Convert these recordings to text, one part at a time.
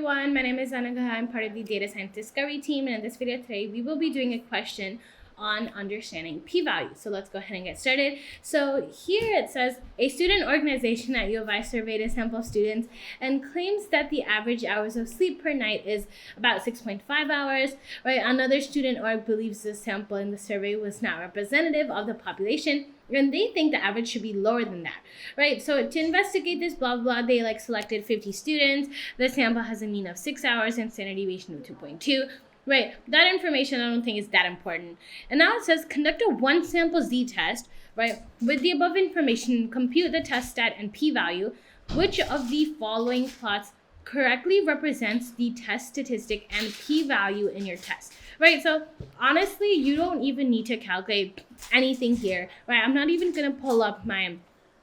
everyone, my name is Anagha. I'm part of the Data Science Discovery team, and in this video today, we will be doing a question on understanding p-values. So let's go ahead and get started. So here it says, a student organization at U of I surveyed a sample of students and claims that the average hours of sleep per night is about 6.5 hours, right? Another student org believes the sample in the survey was not representative of the population, and they think the average should be lower than that, right? So to investigate this, blah, blah, they selected 50 students. The sample has a mean of 6 hours and standard deviation of 2.2. Right, that information I don't think is that important. And now it says conduct a one sample z-test, right? With the above information, compute the test stat and p-value. Which of the following plots correctly represents the test statistic and p-value in your test, right? So honestly, you don't even need to calculate anything here, right? I'm not even gonna pull up my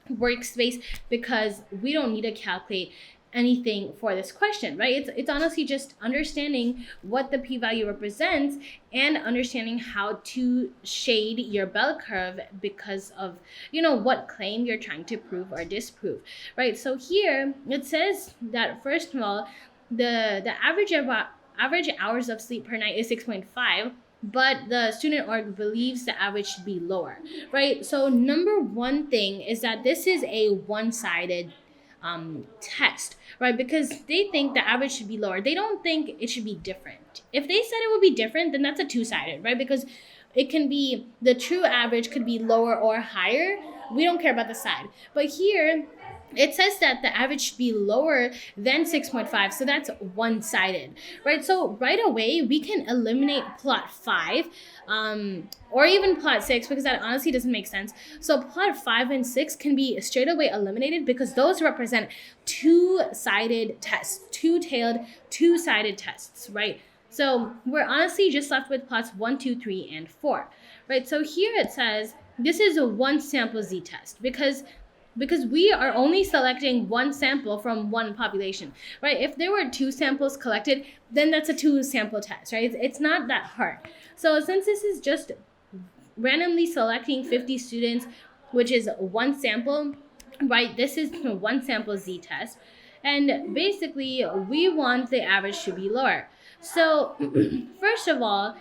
workspace because we don't need to calculate anything for this question, right? It's honestly just understanding what the p-value represents and understanding how to shade your bell curve because of, what claim you're trying to prove or disprove, right? So here it says that first of all, the average hours of sleep per night is 6.5, but the student org believes the average should be lower, right? So number one thing is that this is a one-sided test, right? Because they think the average should be lower. They don't think it should be different. If they said it would be different, then that's a two-sided, right? Because it can be, the true average could be lower or higher. We don't care about the side. But here, it says that the average should be lower than 6.5, so that's one-sided, right? So right away, we can eliminate plot 5, or even plot 6, because that honestly doesn't make sense. So plot 5 and 6 can be straight away eliminated because those represent two-sided tests, two-tailed, two-sided tests, right? So we're honestly just left with plots 1, 2, 3, and 4, right? So here it says this is a one sample z-test because we are only selecting one sample from one population, right? If there were two samples collected, then that's a two sample test, right? It's not that hard. So since this is just randomly selecting 50 students, which is one sample, right? This is one sample z-test. And basically, we want the average to be lower. So first of all,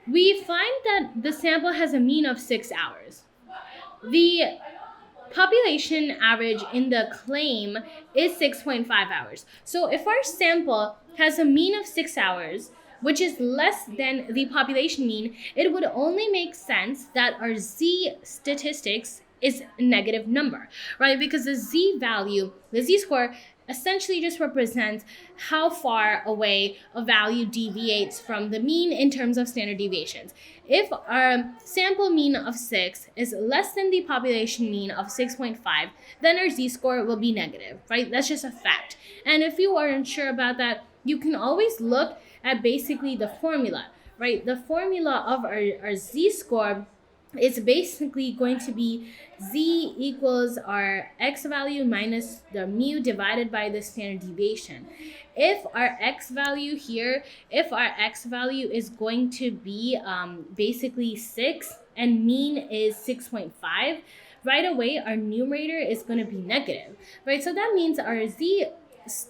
we find that the sample has a mean of 6 hours. The population average in the claim is 6.5 hours. So if our sample has a mean of 6 hours, which is less than the population mean, it would only make sense that our z statistics is a negative number, right? Because the z value, the z-score, essentially just represents how far away a value deviates from the mean in terms of standard deviations. If our sample mean of 6 is less than the population mean of 6.5, then our z-score will be negative, right? That's just a fact. And if you are unsure about that, you can always look at basically the formula, right? The formula of our z-score is basically going to be z equals our x value minus the mu divided by the standard deviation. If our x value is going to be basically 6 and mean is 6.5, right away our numerator is going to be negative, right? So that means our z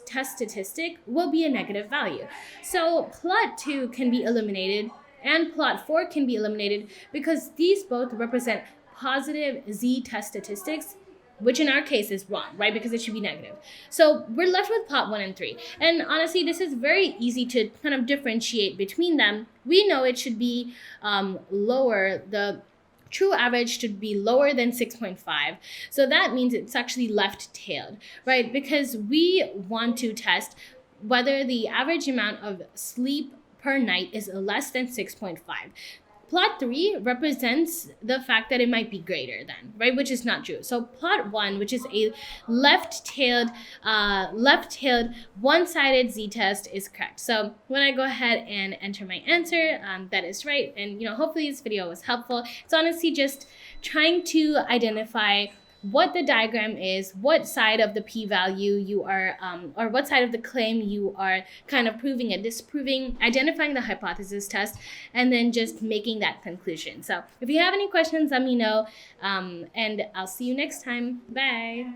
test statistic will be a negative value. So plot 2 can be eliminated and plot 4 can be eliminated because these both represent positive z test statistics, which in our case is wrong, right? Because it should be negative. So we're left with plot 1 and 3. And honestly, this is very easy to kind of differentiate between them. We know it should be lower. The true average should be lower than 6.5. So that means it's actually left-tailed, right? Because we want to test whether the average amount of sleep per night is less than 6.5. Plot 3 represents the fact that it might be greater than, right? Which is not true. So plot 1, which is a left-tailed, one-sided z-test is correct. So when I go ahead and enter my answer, that is right. And, hopefully this video was helpful. It's honestly just trying to identify what the diagram is, what side of the p-value you are, or what side of the claim you are kind of proving and disproving, identifying the hypothesis test, and then just making that conclusion. So if you have any questions, let me know, and I'll see you next time. Bye.